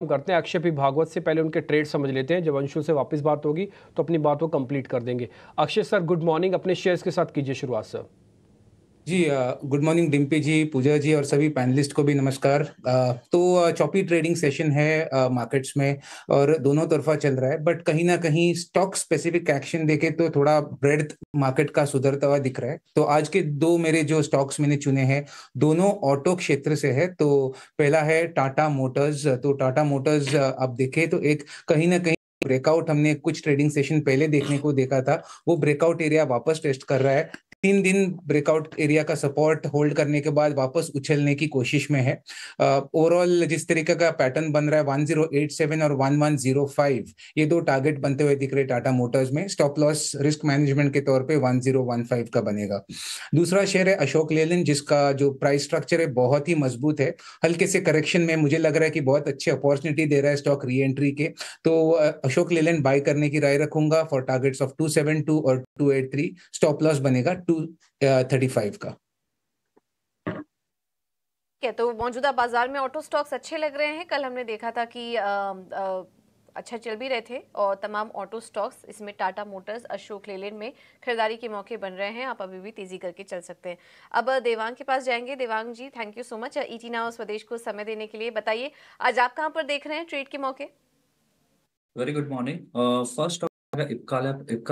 करते हैं अक्षय पी भागवत से पहले उनके ट्रेड समझ लेते हैं। जब अंशुल से वापस बात होगी तो अपनी बात वो कंप्लीट कर देंगे। अक्षय सर गुड मॉर्निंग, अपने शेयर्स के साथ कीजिए शुरुआत सर। जी गुड मॉर्निंग डिम्पी जी, पूजा जी और सभी पैनलिस्ट को भी नमस्कार। तो चॉपी ट्रेडिंग सेशन है मार्केट्स में और दोनों तरफा चल रहा है, बट कहीं ना कहीं स्टॉक स्पेसिफिक एक्शन देखे तो थोड़ा ब्रेड्थ मार्केट का सुधरता हुआ दिख रहा है। तो आज के दो मेरे जो स्टॉक्स मैंने चुने हैं दोनों ऑटो क्षेत्र से है। तो पहला है टाटा मोटर्स। तो टाटा मोटर्स आप देखें तो एक कहीं ना कहीं ब्रेकआउट हमने कुछ ट्रेडिंग सेशन पहले देखने को देखा था, वो ब्रेकआउट एरिया वापस टेस्ट कर रहा है। 3 दिन ब्रेकआउट एरिया का सपोर्ट होल्ड करने के बाद वापस उछलने की कोशिश में है। ओवरऑल जिस तरीके का पैटर्न बन रहा है 1087 और 1105, ये दो टारगेट बनते हुए दिख रहे टाटा मोटर्स में। स्टॉप लॉस रिस्क मैनेजमेंट के तौर पे 1015 का बनेगा। दूसरा शेयर है अशोक लेलैंड, जिसका जो प्राइस स्ट्रक्चर है बहुत ही मजबूत है। हल्के से करेक्शन में मुझे लग रहा है कि बहुत अच्छी अपॉर्चुनिटी दे रहा है स्टॉक री एंट्री के। तो अशोक लेलैंड बाय करने की राय रखूंगा फॉर टारगेट्स ऑफ 272 और 283। स्टॉप लॉस बनेगा 235 का। तो मौजूदा बाजार में ऑटो स्टॉक्स अच्छे लग रहे हैं। कल हमने देखा था कि अच्छा चल भी रहे थे और तमाम ऑटो स्टॉक्स, इसमें टाटा मोटर्स, अशोक लेलैंड में खरीदारी के मौके बन रहे हैं। आप अभी भी तेजी करके चल सकते हैं। अब देवांग के पास जाएंगे। Devang ji, thank you so much ET now Swadesh को समय देने के लिए। बताइए आज आप कहां पर देख रहे हैं ट्रेड के मौके? Very good morning. First Ipca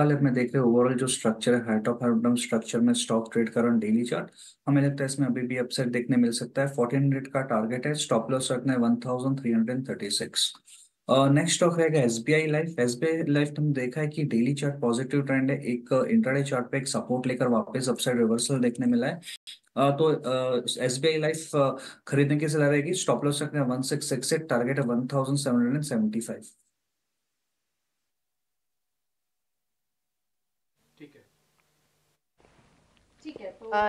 lab में देख रहे हैं ओवरऑल जो स्ट्रक्चर है, height of height down structure में स्टॉक ट्रेड कर रहा है डेली चार्ट। हमें लगता है इसमें अभी भी अपसाइड देखने मिल सकता है। 1400 का टारगेट है, स्टॉप लॉस रखना है 1336। नेक्स्ट स्टॉक रहेगा एसबीआई लाइफ। एसबीआई लाइफ हमने देखा है कि डेली चार्ट पॉजिटिव ट्रेंड है, एक इंट्राडे चार्ट पे एक सपोर्ट लेकर वापस अपसाइड रिवर्सल देखने मिला है। तो एसबीआई लाइफ खरीदने की सलाह रहेगी। स्टॉप लॉस रखना है 1668, टारगेट है 1775।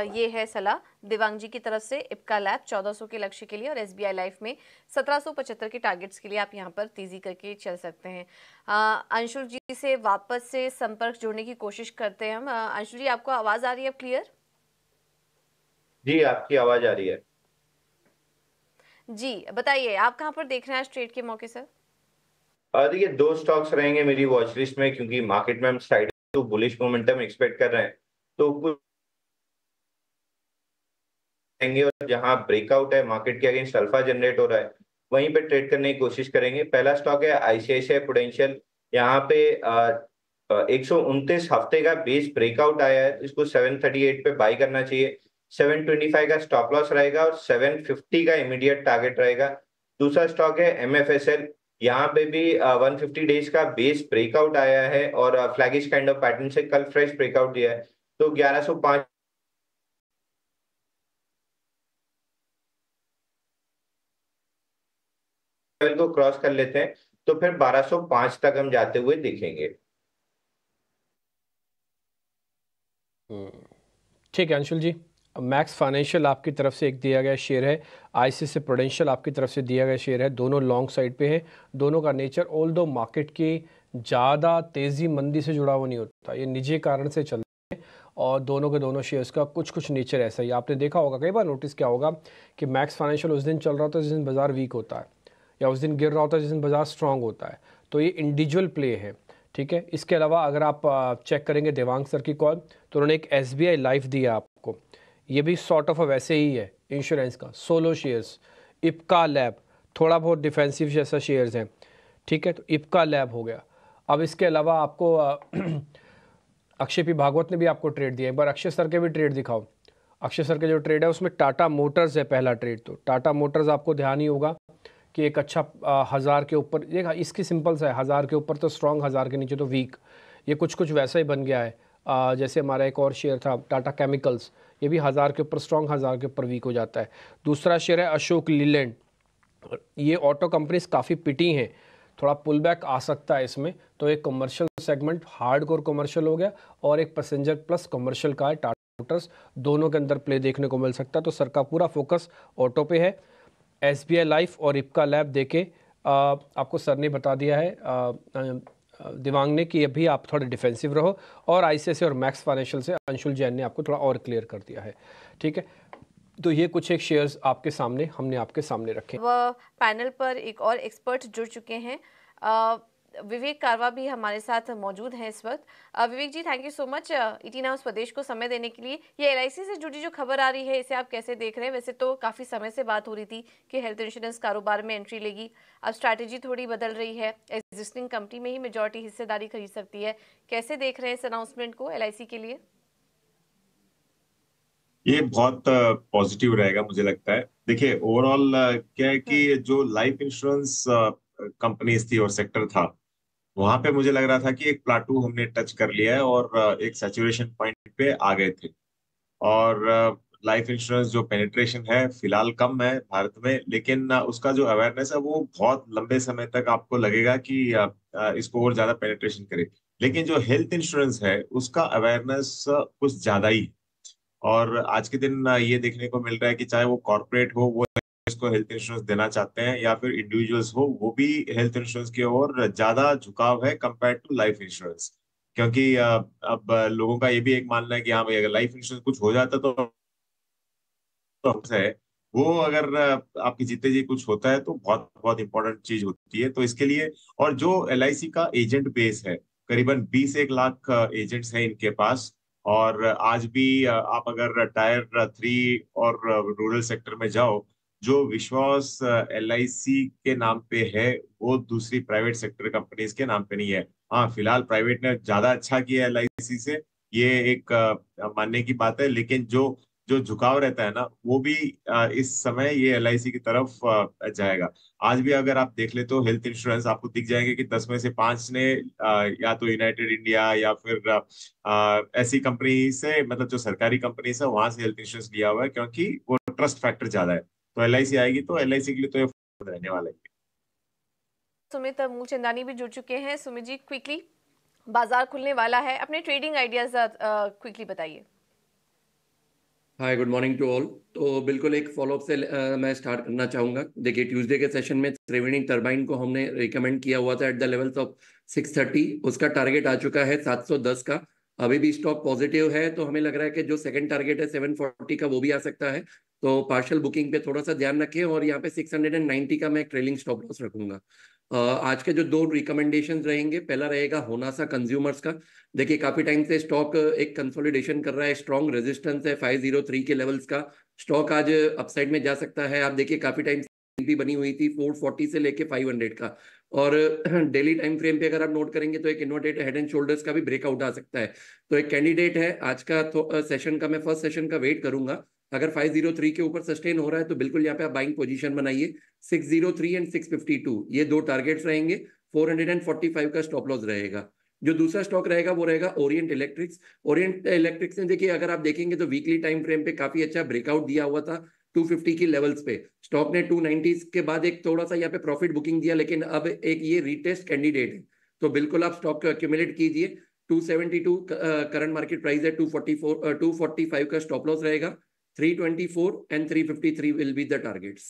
ये है सलाह दिवांग जी की तरफ से। इप्का लैब 1400 के लक्ष्य के लिए और एसबीआई लाइफ में 1775 के टारगेट्स के लिए आप यहां पर तेजी करके चल सकते हैं। अंशुल जी से वापस से संपर्क जोड़ने की कोशिश करते हैं हम। अंशुल जी, आपको आवाज आ रही है अब क्लियर? जी, आपकी आवाज आ रही है। जी बताइए, आप कहां पर देख रहे हैं ट्रेड के मौके सर? देखिए, दो स्टॉक्स रहेंगे मेरी वॉच लिस्ट में, क्योंकि मार्केट में हम side to bullish momentum expect कर रहे हैं। तो कुछ रहेंगे और जहां ब्रेकआउट है मार्केट के अगेंस्ट अल्फा जनरेट हो रहा है, वहीं पे ट्रेड करने की कोशिश करेंगे। पहला स्टॉक है आईसीआईसीआई प्रूडेंशियल। यहाँ पे 129 हफ्ते का बेस ब्रेकआउट आया है, इसको 738 पे बाई करना चाहिए। 725 का स्टॉप लॉस रहेगा और 750 का इमीडिएट टारगेट रहेगा। दूसरा स्टॉक है एमएफएसएल। यहाँ पे भी 150 डेज का बेस ब्रेकआउट आया है और फ्लैगिश काइंड ऑफ पैटर्न से कल फ्रेश ब्रेकआउट दिया है। तो 1105 लेवल को क्रॉस कर लेते हैं तो फिर 1205 तक हम जाते हुए दिखेंगे। ठीक है अंशुल जी। मैक्स फाइनेंशियल आपकी तरफ से एक दिया गया शेयर है, आईसीआईसीआई प्रूडेंशियल आपकी तरफ से दिया गया शेयर है। दोनों लॉन्ग साइड पे है। दोनों का नेचर ऑल दो मार्केट की ज़्यादा तेज़ी मंदी से जुड़ा हुआ नहीं होता, ये निजी कारण से चलते हैं। और दोनों के दोनों शेयर्स का कुछ कुछ नेचर ऐसा ही आपने देखा होगा, कई बार नोटिस किया होगा कि मैक्स फाइनेंशियल उस दिन चल रहा होता है जिस दिन बाजार वीक होता है, या उस दिन गिर रहा होता है जिस दिन बाजार स्ट्रांग होता है। तो ये इंडिविजुअल प्ले है, ठीक है। इसके अलावा अगर आप चेक करेंगे देवांग सर की कॉल, तो उन्होंने एक एसबीआई लाइफ दिया आपको। ये भी सॉर्ट ऑफ वैसे ही है इंश्योरेंस का। सोलो शेयर्स, इप्का लैब थोड़ा बहुत डिफेंसिव जैसा शेयर्स हैं, ठीक है। तो इप्का लैब हो गया। अब इसके अलावा आपको अक्षय पी भागवत ने भी आपको ट्रेड दिया। एक बार अक्षय सर के भी ट्रेड दिखाओ। अक्षय सर के जो ट्रेड है उसमें टाटा मोटर्स है पहला ट्रेड। तो टाटा मोटर्स आपको ध्यान ही होगा कि एक अच्छा 1000 के ऊपर, ये इसकी सिंपल सा है, 1000 के ऊपर तो स्ट्रॉन्ग, 1000 के नीचे तो वीक। ये कुछ कुछ वैसा ही बन गया है। जैसे हमारा एक और शेयर था टाटा केमिकल्स, ये भी 1000 के ऊपर स्ट्रॉन्ग, 1000 के ऊपर वीक हो जाता है। दूसरा शेयर है अशोक लीलैंड। ये ऑटो कंपनीज काफ़ी पिटी हैं, थोड़ा पुल बैक आ सकता है इसमें। तो एक कमर्शियल सेगमेंट हार्डकोर कमर्शियल हो गया और एक पैसेंजर प्लस कमर्शियल का है टाटा मोटर्स, दोनों के अंदर प्ले देखने को मिल सकता है। तो सर का पूरा फोकस ऑटो पे है। एसबीआई लाइफ और इप्का लैब देके आपको सर ने बता दिया है दिवांग ने कि अभी आप थोड़े डिफेंसिव रहो, और आईसीआईसीआई और मैक्स फाइनेंशियल से अंशुल जैन ने आपको थोड़ा और क्लियर कर दिया है, ठीक है। तो ये कुछ एक शेयर्स आपके सामने हमने आपके सामने रखे। वह पैनल पर एक और एक्सपर्ट जुड़ चुके हैं, विवेक कारवा भी हमारे साथ मौजूद हैं इस वक्त। Vivek ji, thank you so much ET now Swadesh को समय देने के लिए। ये एलआईसी से जुड़ी जो खबर आ रही है, इसे आप कैसे देख रहे हैं? वैसे तो काफ़ी समय से बात हो रही थी कि हेल्थ इंश्योरेंस कारोबार में एंट्री लेगी, अब स्ट्रैटेजी थोड़ी बदल रही है, एग्जिस्टिंग कंपनी में ही मेजॉरिटी हिस्सेदारी खरीद सकती है। कैसे देख रहे हैं इस अनाउंसमेंट को एलआईसी के लिए? ये बहुत पॉजिटिव रहेगा मुझे लगता है। देखिए ओवरऑल क्या है कि जो लाइफ इंश्योरेंस कंपनीज थी और सेक्टर था, वहां पे मुझे लग रहा था कि एक प्लाटू हमने टच कर लिया है और एक सैचुरेशन पॉइंट पे आ गए थे। और लाइफ इंश्योरेंस जो पेनिट्रेशन है फिलहाल कम है भारत में, लेकिन उसका जो अवेयरनेस है वो बहुत लंबे समय तक आपको लगेगा कि इसको और ज्यादा पेनिट्रेशन करे। लेकिन जो हेल्थ इंश्योरेंस है उसका अवेयरनेस कुछ ज्यादा ही है। और आज के दिन ये देखने को मिल रहा है कि चाहे वो कॉर्पोरेट हो, वो इसको हेल्थ इंश्योरेंस देना चाहते हैं, या फिर इंडिविजुअल्स हो, वो भी हेल्थ इंश्योरेंस की ओर ज्यादा झुकाव है कंपेयर टू लाइफ इंश्योरेंस। क्योंकि अब लोगों का ये भी एक मानना है कि हाँ भाई अगर लाइफ इंश्योरेंस कुछ हो जाता तो है वो, अगर आपकी जीते जी कुछ होता है तो बहुत बहुत इंपॉर्टेंट चीज होती है। तो इसके लिए, और जो एलआईसी का एजेंट बेस है, करीबन 20-1 लाख एजेंट्स हैं इनके पास। और आज भी आप अगर टायर 3 और रूरल सेक्टर में जाओ, जो विश्वास एलआईसी के नाम पे है वो दूसरी प्राइवेट सेक्टर कंपनीज के नाम पे नहीं है। हाँ, फिलहाल प्राइवेट ने ज्यादा अच्छा किया एलआईसी से, ये एक मानने की बात है। लेकिन जो जो झुकाव रहता है ना, वो भी इस समय ये एलआईसी की तरफ जाएगा। आज भी अगर आप देख ले तो हेल्थ इंश्योरेंस आपको दिख जाएंगे कि 10 में से 5 ने या तो यूनाइटेड इंडिया या फिर ऐसी कंपनी से, मतलब जो सरकारी कंपनी है वहां से हेल्थ इंश्योरेंस लिया हुआ है, क्योंकि वो ट्रस्ट फैक्टर ज्यादा है। तो एलआईसी आएगी तो एलआईसी के लिए तो ये फायदा रहने वाला है। सुमित मूलचंदानी भी जुड़ चुके हैं। सुमित जी, क्विकली, बाजार खुलने वाला है, अपने ट्रेडिंग आइडियाज क्विकली बताइए। हाय, गुड मॉर्निंग टू ऑल। तो बिल्कुल एक फॉलोअप से मैं स्टार्ट करना चाहूँगा। देखिए, ट्यूसडे के सेशन में त्रिवेणी टरबाइन को हमने रिकमेंड किया हुआ था एट द लेवल्स ऑफ 630। उसका टारगेट आ चुका है 710 का। अभी भी स्टॉक पॉजिटिव है, तो हमें लग रहा है कि जो सेकंड टारगेट है 740 का वो भी आ सकता है। तो पार्शियल बुकिंग पे थोड़ा सा ध्यान रखें, और यहाँ पे 690 का मैं ट्रेलिंग स्टॉप लॉस रखूंगा। आज के जो 2 रिकमेंडेशंस रहेंगे, पहला रहेगा होनासा कंज्यूमर्स का। देखिए, काफी टाइम से स्टॉक एक कंसोलिडेशन कर रहा है, स्ट्रॉन्ग रेजिस्टेंस है 503 के लेवल्स का। स्टॉक आज अपसाइड में जा सकता है। आप देखिए, काफी टाइम भी बनी हुई थी 440 से लेके 500 का। और डेली टाइम फ्रेम पे अगर आप नोट करेंगे तो एक इन्वर्टेड हेड एंड शोल्डर्स का भी ब्रेकआउट आ सकता है। तो एक कैंडिडेट है आज का सेशन का, मैं फर्स्ट सेशन का वेट करूंगा। अगर 503 के ऊपर सस्टेन हो रहा है तो बिल्कुल यहाँ पे आप बाइंग पोजीशन बनाइए। 603 एंड 652 ये 2 टारगेट्स रहेंगे। 445 का स्टॉप लॉस रहेगा। जो दूसरा स्टॉक रहेगा वो रहेगा ओरिएंट इलेक्ट्रिक्स। ओरिएंट इलेक्ट्रिक्स ने देखिए, अगर आप देखेंगे तो वीकली टाइम फ्रेम पे काफी अच्छा ब्रेकआउट दिया हुआ था 250 की लेवल्स पे। स्टॉक ने 290 के बाद एक थोड़ा सा यहाँ पे प्रॉफिट बुकिंग दिया, लेकिन अब एक ये रीटेस्ट कैंडिडेट है। तो बिल्कुल आप स्टॉक को एक्यूमुलेट कीजिए। 272 करंट मार्केट प्राइस है। 245 का स्टॉप लॉस रहेगा। 324 and 353 will be the targets.